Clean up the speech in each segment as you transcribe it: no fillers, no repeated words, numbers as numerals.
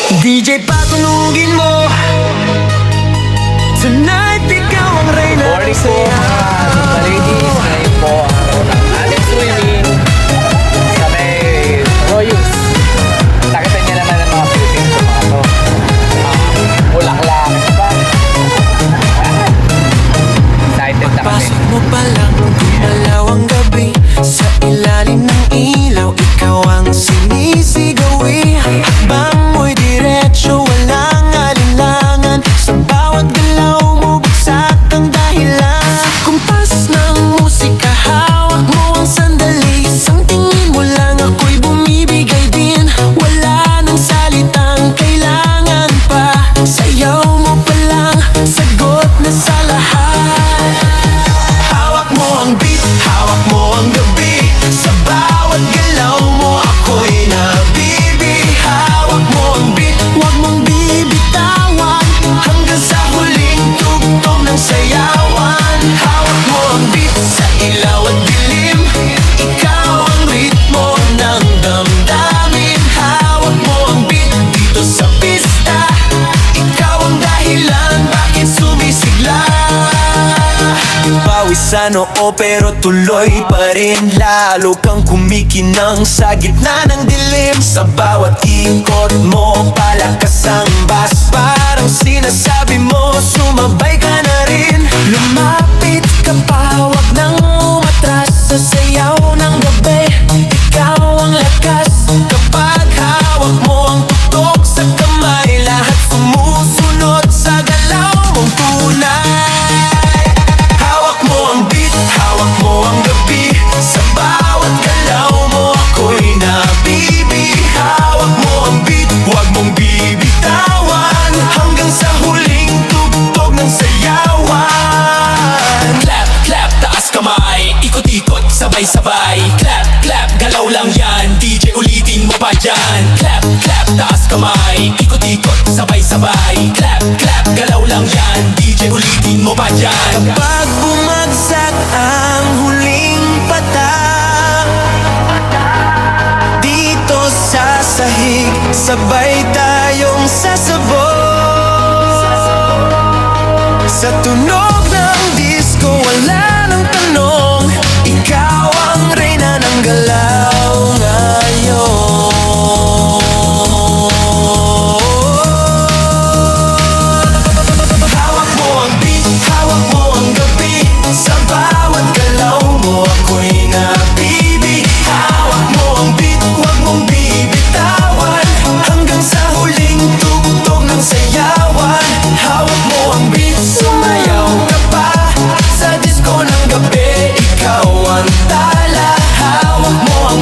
DJ patunugin mo. Tonight ikaw ang reyna ng Morning po saya. mga ladies. Ngayon po ang araw ng ating swimming sa may Royus. Nakita niya naman ang mga Philippines sa mga to. Bulaklak. Diba? Excited na kami. Pasok mo pa lang, gumalaw ang gabi. Sa ilalim ng ilaw, ikaw ang sinisigawi. Hakbang mo'y diretso, walang alinlangan. Sa bawat galaw mo, bagsak ang dahilan. Kumpas ng musika, hawak mo ang sandali. Isang tingin mo lang, ako'y bumibigay din. Wala nang salitang kailangan pa. Sayaw mo pa lang, sagot na sa lahat. Hawak mo ang beat, hawak mo ang gabi. Sa bawat galaw mo, ako'y nabibi. Hawak mo ang beat, huwag mong bibitawan. Hanggang sa huling tugtog ng sayawan. Hawak mo ang beat, sa ilaw at dilim. Ikaw ang ritmo ng damdamin. Hawak mo ang beat, dito sa pista. Ikaw ang dahilan, bakit sumisigla. Pawisan oo pero tuloy pa rin. Lalo kang kumikinang sa gitna ng dilim. Sa bawat ikot mo, palakas ang bass. Parang sinasabi mo, sumabay ka na rin. Lumapit ka pa, wag nang umatras. Sa sayaw ng gabi, ikaw ang lakas. Kapag hawak mo ang tutok sa kamay, lahat sumusunod sa galaw mong tunay. Hawak mo ang beat, hawak mo ang gabi. Sa bawat galaw mo, ako'y nabibi. Hawak mo ang beat, huwag mong bibitawan. Hanggang sa huling tugtog ng sayawan. Clap, clap, taas kamay. Ikot-ikot, sabay-sabay. Clap, clap, galaw lang yan. DJ ulitin mo pa dyan. Clap, clap, taas kamay. Ikot-ikot, sabay-sabay. Clap, clap, galaw lang yan. DJ ulitin mo pa dyan. Kapag bumagsak ang huling patak, dito sa sahig, sabay tayong sasabog. Sa tunog ng disco, wala nang tanong. Ikaw ang reyna ng galaw ngayon. Hawak mo ang beat, hawak mo ang gabi. Sa bawat galaw mo, ako'y nabibi. Hawak mo ang beat, huwag mong bibitawan. Hanggang sa huling tugtog ng sayawan. Hawak mo ang beat, sumayaw ka pa. Sa disco ng gabi, ikaw ang tala. Hawak mo ang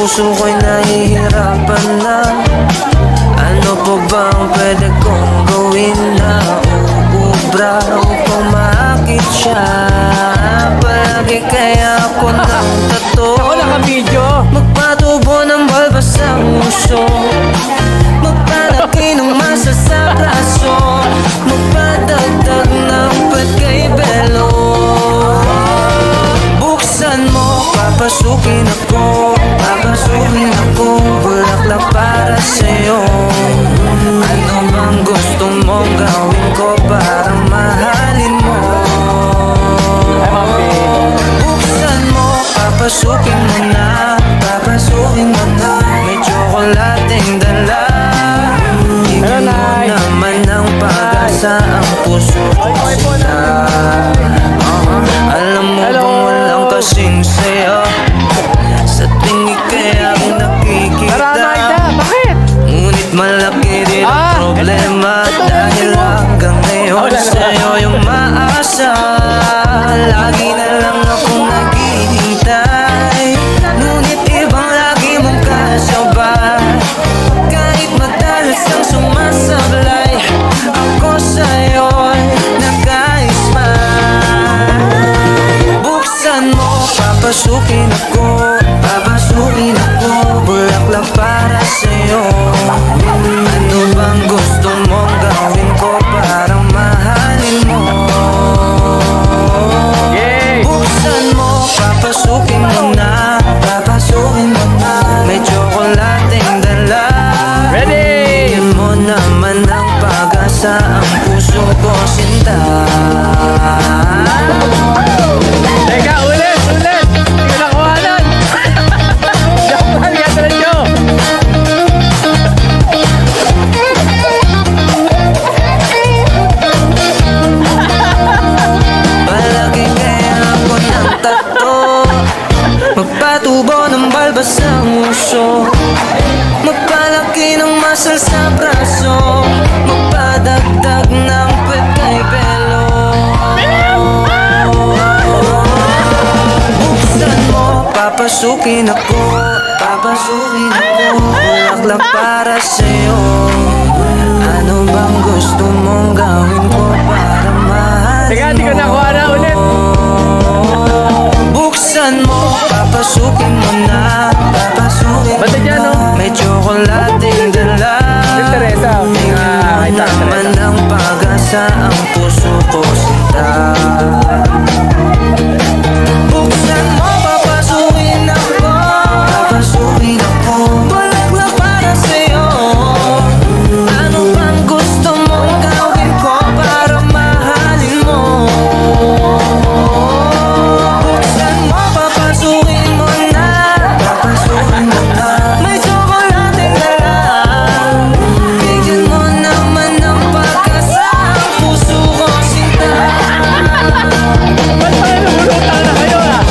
puso ko'y nahihirapan na. Ano pa ba ang pwede kong gawin na uubra upang maakit siya? Palagi kaya ako ng tato. Ako naka-video. Magpatubo ng balbas ang uso, magpalaki ng masa sa braso, magpadagdag ng pet kay Belo. Buksan mo, papasukin ako, papasukin ako, bulaklak para sa'yo. Ano bang gusto mong gawin ko para mahalin mo? Buksan mo, papasukin mo na, papasukin mo na, may tsokolating dala. Hingin mo naman ang pag-asa, ang puso ko sila. Alam mo bang walang kasing sayo sa tuwing ika'y ang nakikita? Bakit? Ngunit malaki din ang problema, dahil hanggang ngayon sa'yo yung maasa. Lagi na lang akong naghihintay, ngunit ibang lagi mong kasabay. Kahit madalas ang sumasablay, ako sa'yo'y naka-smile. Buksan mo, papasukin ako, papasukin ako, bulaklak para sa'yo. Ano bang gusto mong gawin ko para mahalin mo? Buksan mo, papasukin mo na, papasukin mo na, may tsokolating dala. Ready? Bigyan mo naman ang pag-asa, ang puso ko sinta. Teka, ulit! Hindi ko nakuhanan! Joke lang, yan nyo! Palagi kaya ako ng tato, magpatubo ng balbas ang uso, magpalaki ng muscle sa braso, magpadagdag ng pet kay Belo. Buksan mo, papasukin ako, papasukin ako, bulaklak para sa'yo. Ano bang gusto mong gawin ko para mahalin Teka, hindi ko nakuhanan ulit! Buksan mo, papasukin mo na, papasukin mo Ba't dyan, na, no? may tsokolating dala. Si Teresa, Hingin mo naman ang pag-asa, ang puso ko sinta. Buksan mo, papasukin ako, papasukin ako, bulaklak para sa'yo. Ano bang gusto mong gawin ko para mahalin mo? Buksan mo, papasukin mo na, papasukin mo na, may tsokolating dala. Bigyan mo naman ng pag-asa, ang puso ko sinta. Ba't pa nabulutan na kayo ah?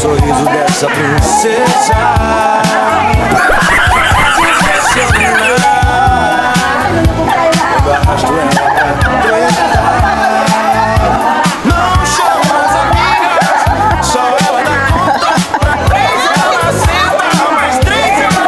Sorriso dessa princesa. Eu arrasto ela pra treta. Não chama as amigas, só ela dá conta. Pra três ela senta, mais três ela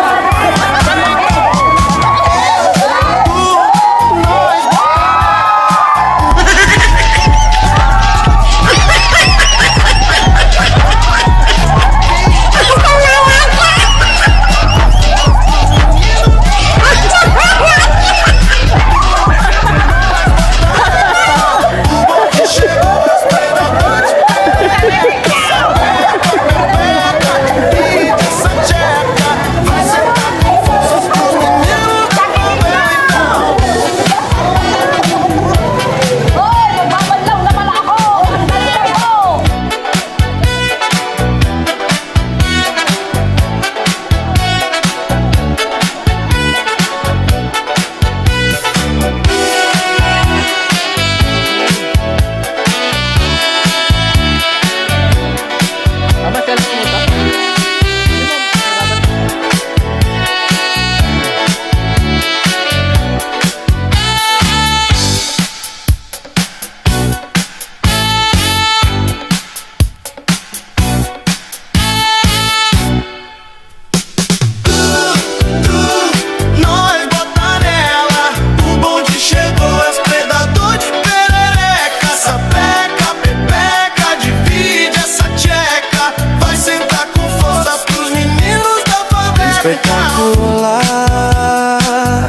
espetacular.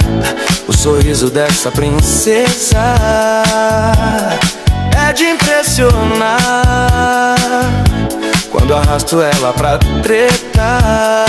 O sorriso dessa princesa é de impressionar. Quando arrasto ela pra tretar,